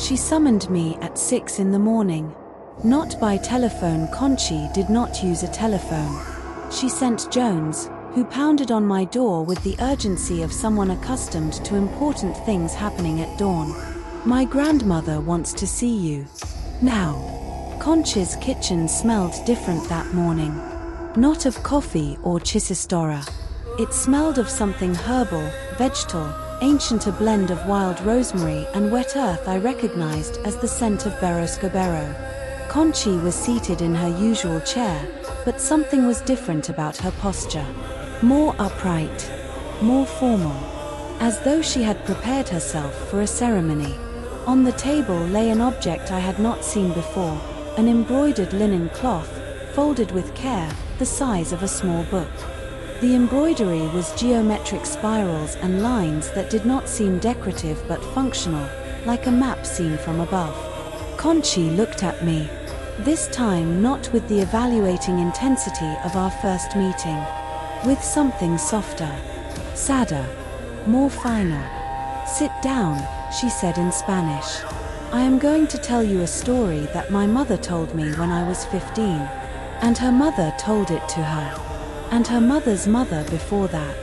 She summoned me at 6 in the morning. Not by telephone. Kontxi did not use a telephone. She sent Jones, who pounded on my door with the urgency of someone accustomed to important things happening at dawn. My grandmother wants to see you. Now. Kontxi's kitchen smelled different that morning. Not of coffee or chisistora. It smelled of something herbal, vegetal, ancient, a blend of wild rosemary and wet earth I recognized as the scent of beroscobero. Kontxi was seated in her usual chair, but something was different about her posture. More upright, more formal, as though she had prepared herself for a ceremony. On the table lay an object I had not seen before, an embroidered linen cloth, folded with care, the size of a small book. The embroidery was geometric spirals and lines that did not seem decorative but functional, like a map seen from above. Kontxi looked at me, this time not with the evaluating intensity of our first meeting, with something softer, sadder, more final. "Sit down," she said in Spanish. "I am going to tell you a story that my mother told me when I was 15, and her mother told it to her, and her mother's mother before that.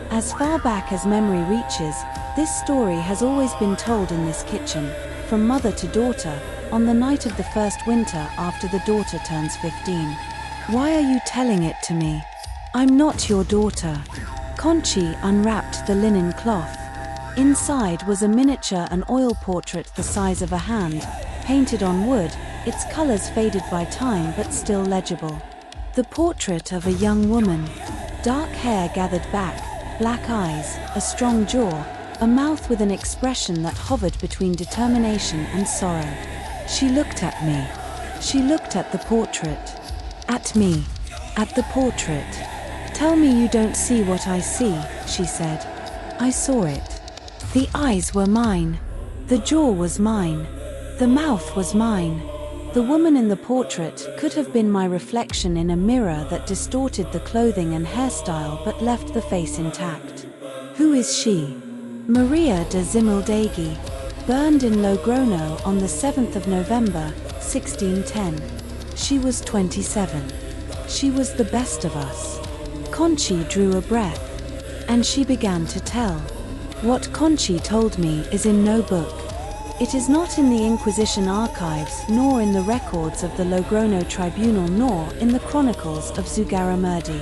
As far back as memory reaches, this story has always been told in this kitchen, from mother to daughter, on the night of the first winter after the daughter turns 15. Why are you telling it to me? I'm not your daughter." Kontxi unwrapped the linen cloth. Inside was a miniature, an oil portrait the size of a hand, painted on wood, its colors faded by time but still legible. The portrait of a young woman. Dark hair gathered back, black eyes, a strong jaw, a mouth with an expression that hovered between determination and sorrow. She looked at me. She looked at the portrait. At me. At the portrait. "Tell me you don't see what I see," she said. I saw it. The eyes were mine. The jaw was mine. The mouth was mine. The woman in the portrait could have been my reflection in a mirror that distorted the clothing and hairstyle but left the face intact. Who is she? Maria de Ximildegui, burned in Logrono on the 7th of November, 1610. She was 27. She was the best of us. Kontxi drew a breath, and she began to tell. What Kontxi told me is in no book. It is not in the Inquisition archives, nor in the records of the Logrono tribunal, nor in the chronicles of Zugarramurdi.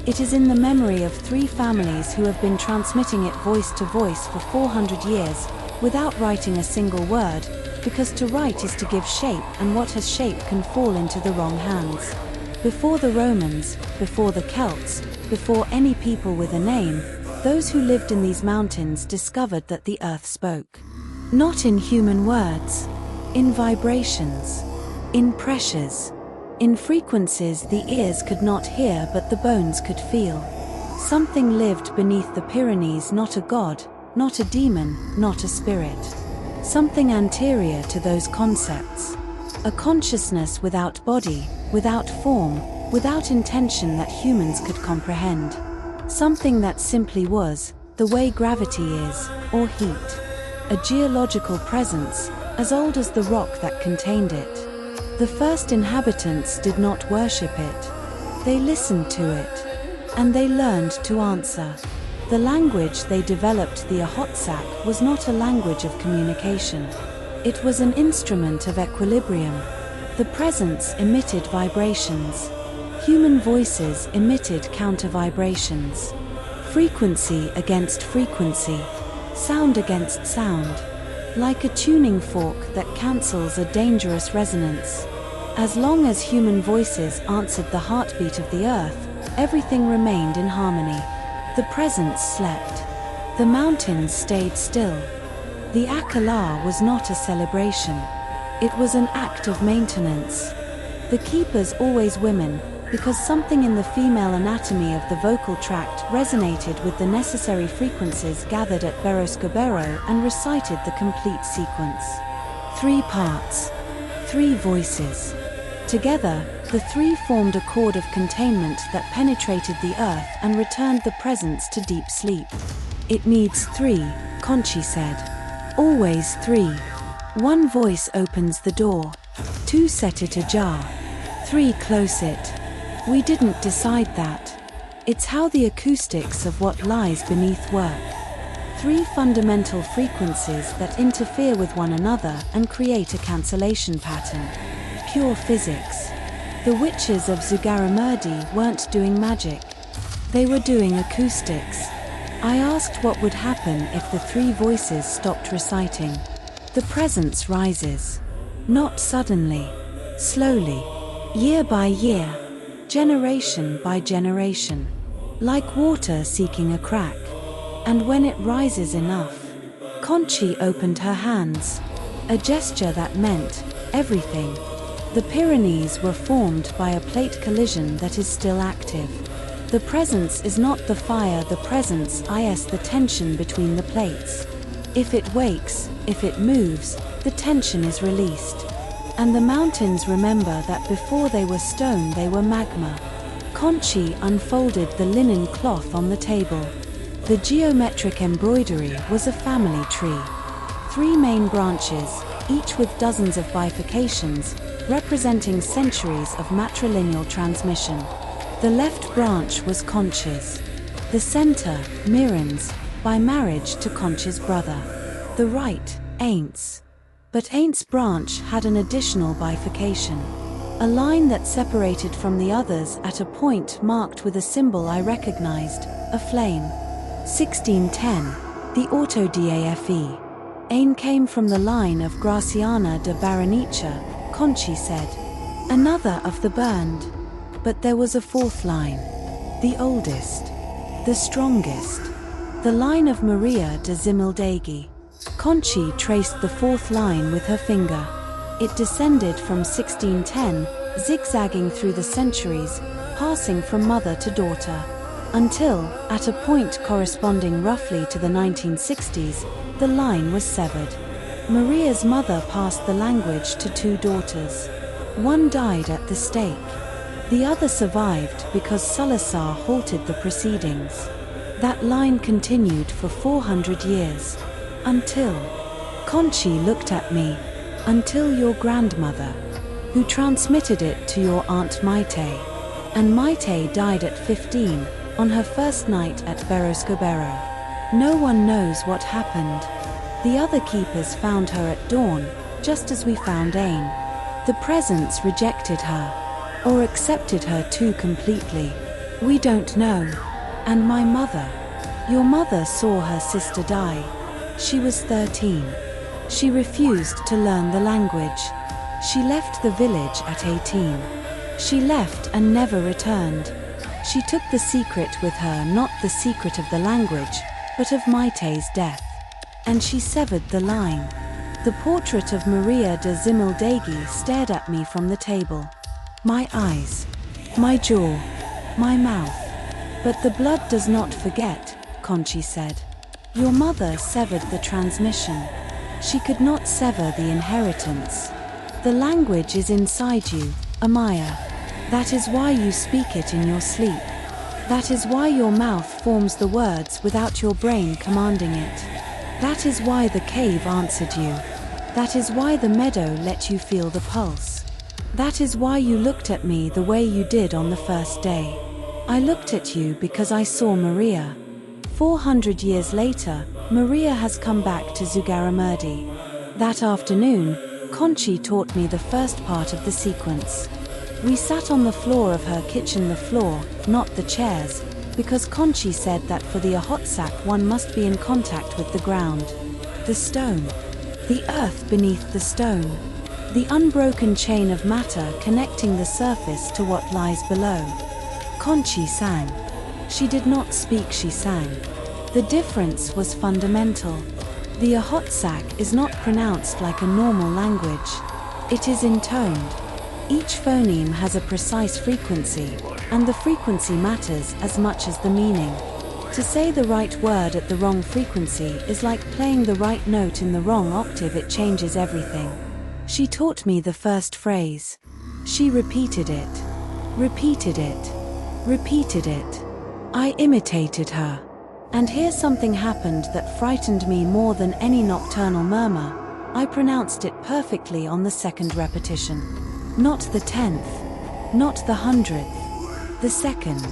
It is in the memory of 3 families who have been transmitting it voice to voice for 400 years, without writing a single word, because to write is to give shape, and what has shape can fall into the wrong hands. Before the Romans, before the Celts, before any people with a name, those who lived in these mountains discovered that the earth spoke. Not in human words, in vibrations, in pressures, in frequencies the ears could not hear but the bones could feel. Something lived beneath the Pyrenees, not a god, not a demon, not a spirit. Something anterior to those concepts. A consciousness without body, without form, without intention that humans could comprehend. Something that simply was, the way gravity is, or heat. A geological presence, as old as the rock that contained it. The first inhabitants did not worship it. They listened to it. And they learned to answer. The language they developed, the Ahotsak, was not a language of communication. It was an instrument of equilibrium. The presence emitted vibrations. Human voices emitted counter-vibrations. Frequency against frequency. Sound against sound. Like a tuning fork that cancels a dangerous resonance. As long as human voices answered the heartbeat of the earth, everything remained in harmony. The presence slept. The mountains stayed still. The Akala was not a celebration. It was an act of maintenance. The keepers always women, because something in the female anatomy of the vocal tract resonated with the necessary frequencies gathered at beroscobero and recited the complete sequence. 3 parts. 3 voices. Together, the 3 formed a chord of containment that penetrated the earth and returned the presence to deep sleep. "It needs 3, Kontxi said. "Always 3. 1 voice opens the door. 2 set it ajar. 3 close it. We didn't decide that. It's how the acoustics of what lies beneath work. 3 fundamental frequencies that interfere with one another and create a cancellation pattern. Pure physics. The witches of Zugarramurdi weren't doing magic. They were doing acoustics. I asked what would happen if the 3 voices stopped reciting. The presence rises. Not suddenly. Slowly. Year by year. Generation by generation. Like water seeking a crack. And when it rises enough. Kontxi opened her hands. A gesture that meant everything. The Pyrenees were formed by a plate collision that is still active. The presence is not the fire, the presence is the tension between the plates. If it wakes, if it moves, the tension is released. And the mountains remember that before they were stone they were magma. Kontxi unfolded the linen cloth on the table. The geometric embroidery was a family tree. 3 main branches, each with dozens of bifurcations, representing centuries of matrilineal transmission. The left branch was Kontxi's. The center, Miren's, by marriage to Kontxi's brother. The right, Aintz's. But Aintz's branch had an additional bifurcation. A line that separated from the others at a point marked with a symbol I recognized, a flame. 1610, the Autodafe. Ain came from the line of Graciana de Baranicha, Kontxi said. Another of the burned. But there was a 4th line. The oldest. The strongest. The line of Maria de Ximildegui. Kontxi traced the 4th line with her finger. It descended from 1610, zigzagging through the centuries, passing from mother to daughter. Until, at a point corresponding roughly to the 1960s, the line was severed. Maria's mother passed the language to 2 daughters. 1 died at the stake. The other survived because Salazar halted the proceedings. That line continued for 400 years. Until. Kontxi looked at me. Until your grandmother, who transmitted it to your Aunt Maite. And Maite died at 15, on her first night at Beroscobero. No one knows what happened. The other keepers found her at dawn, just as we found Ain. The presence rejected her. Or accepted her too completely. We don't know. And my mother. Your mother saw her sister die. She was 13. She refused to learn the language. She left the village at 18. She left and never returned. She took the secret with her, not the secret of the language, but of Maite's death. And she severed the line. The portrait of Maria de Ximildegui stared at me from the table. My eyes, my jaw, my mouth. But the blood does not forget, Kontxi said. Your mother severed the transmission. She could not sever the inheritance. The language is inside you, Amaya. That is why you speak it in your sleep. That is why your mouth forms the words without your brain commanding it. That is why the cave answered you. That is why the meadow let you feel the pulse. That is why you looked at me the way you did on the first day. I looked at you because I saw Maria. 400 years later, Maria has come back to Zugarramurdi. That afternoon, Kontxi taught me the first part of the sequence. We sat on the floor of her kitchen, the floor, not the chairs, because Kontxi said that for the Ahotsak one must be in contact with the ground. The stone. The earth beneath the stone. The unbroken chain of matter connecting the surface to what lies below. Kontxi sang. She did not speak, she sang. The difference was fundamental. The Ahotsak is not pronounced like a normal language. It is intoned. Each phoneme has a precise frequency, and the frequency matters as much as the meaning. To say the right word at the wrong frequency is like playing the right note in the wrong octave, it changes everything. She taught me the first phrase. She repeated it. Repeated it. Repeated it. I imitated her. And here something happened that frightened me more than any nocturnal murmur. I pronounced it perfectly on the second repetition. Not the 10th, not the 100th, the second.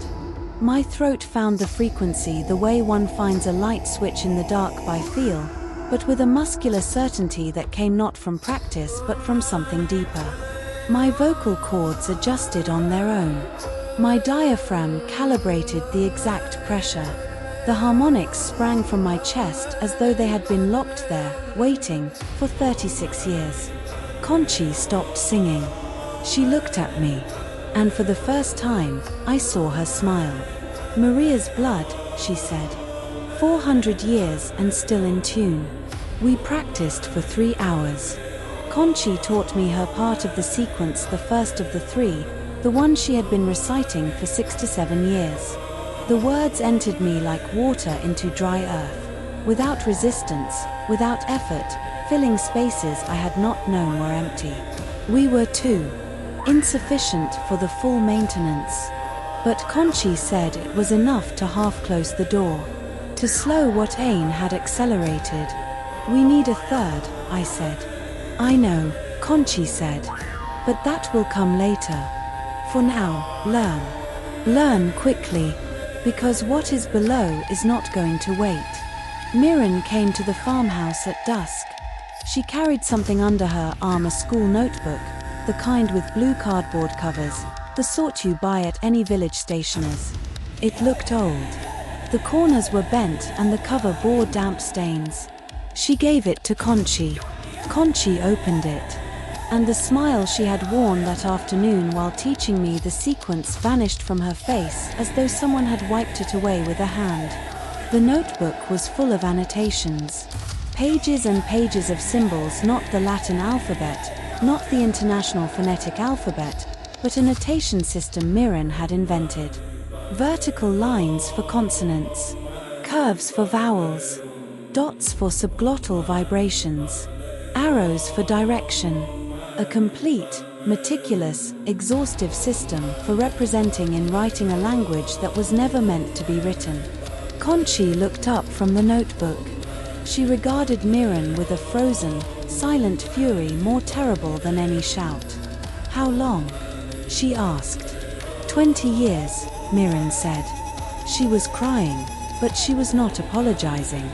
My throat found the frequency the way one finds a light switch in the dark by feel, but with a muscular certainty that came not from practice but from something deeper. My vocal cords adjusted on their own. My diaphragm calibrated the exact pressure. The harmonics sprang from my chest as though they had been locked there, waiting, for 36 years. Kontxi stopped singing. She looked at me, and for the first time, I saw her smile. "Maria's blood," she said. 400 years and still in tune. We practiced for 3 hours. Kontxi taught me her part of the sequence, the first of the 3, the one she had been reciting for 6 to 7 years. The words entered me like water into dry earth, without resistance, without effort, filling spaces I had not known were empty. We were 2, insufficient for the full maintenance. But Kontxi said it was enough to half-close the door, to slow what Ain had accelerated. "We need a third," I said. "I know," Kontxi said, "but that will come later. For now, learn. Learn quickly, because what is below is not going to wait." Miren came to the farmhouse at dusk. She carried something under her arm, a school notebook, the kind with blue cardboard covers, the sort you buy at any village stationer's. It looked old. The corners were bent and the cover bore damp stains. She gave it to Kontxi. Kontxi opened it, and the smile she had worn that afternoon while teaching me the sequence vanished from her face as though someone had wiped it away with a hand. The notebook was full of annotations. Pages and pages of symbols, not the Latin alphabet, not the International Phonetic Alphabet, but a notation system Miren had invented. Vertical lines for consonants, curves for vowels, dots for subglottal vibrations, arrows for direction. A complete, meticulous, exhaustive system for representing in writing a language that was never meant to be written. Kontxi looked up from the notebook. She regarded Miren with a frozen, silent fury more terrible than any shout. "How long?" she asked. 20 years, Miren said. She was crying, but she was not apologizing.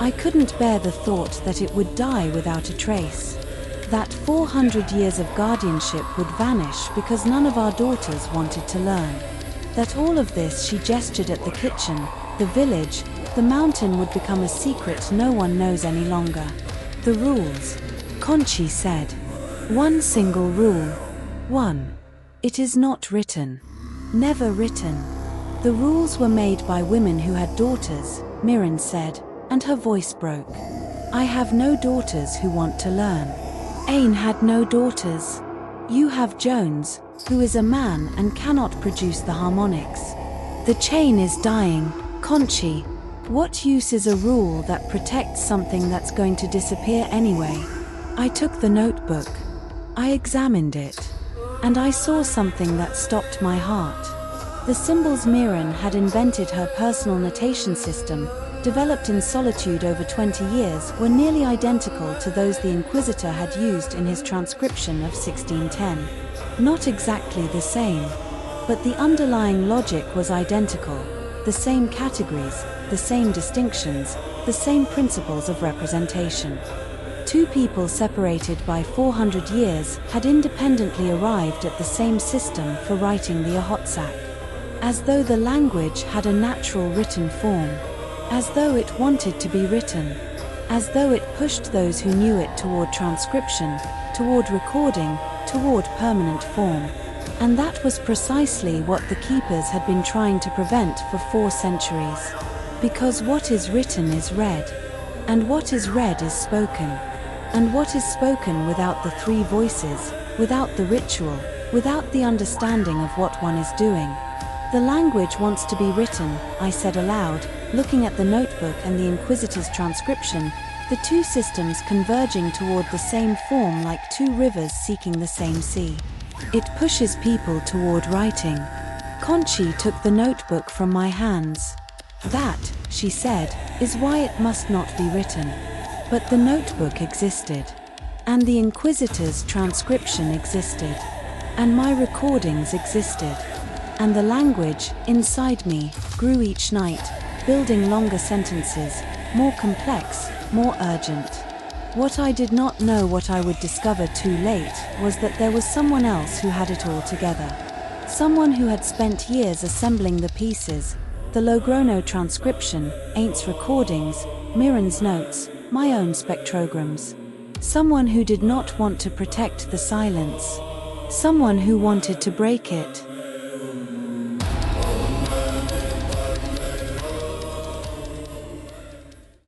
I couldn't bear the thought that it would die without a trace. That 400 years of guardianship would vanish because none of our daughters wanted to learn. That all of this, she gestured at the kitchen, the village, the mountain, would become a secret no one knows any longer. The rules, Kontxi said. One single rule. 1. It is not written. Never written. The rules were made by women who had daughters, Miren said, and her voice broke. I have no daughters who want to learn. Ain had no daughters. You have Jones, who is a man and cannot produce the harmonics. The chain is dying, Kontxi. What use is a rule that protects something that's going to disappear anyway? I took the notebook. I examined it. And I saw something that stopped my heart. The symbols Miren had invented, her personal notation system, developed in solitude over 20 years, were nearly identical to those the Inquisitor had used in his transcription of 1610. Not exactly the same, but the underlying logic was identical. The same categories, the same distinctions, the same principles of representation. Two people separated by 400 years had independently arrived at the same system for writing the Ahotsak. As though the language had a natural written form. As though it wanted to be written. As though it pushed those who knew it toward transcription, toward recording, toward permanent form. And that was precisely what the keepers had been trying to prevent for 4 centuries. Because what is written is read. And what is read is spoken. And what is spoken without the 3 voices, without the ritual, without the understanding of what one is doing. The language wants to be written, I said aloud, looking at the notebook and the Inquisitor's transcription, the 2 systems converging toward the same form like 2 rivers seeking the same sea. It pushes people toward writing. Kontxi took the notebook from my hands. That, she said, is why it must not be written. But the notebook existed. And the Inquisitor's transcription existed. And my recordings existed. And the language, inside me, grew each night, building longer sentences, more complex, more urgent. What I did not know, what I would discover too late, was that there was someone else who had it all together. Someone who had spent years assembling the pieces, the Logrono transcription, Aintz's recordings, Miren's notes, my own spectrograms. Someone who did not want to protect the silence. Someone who wanted to break it.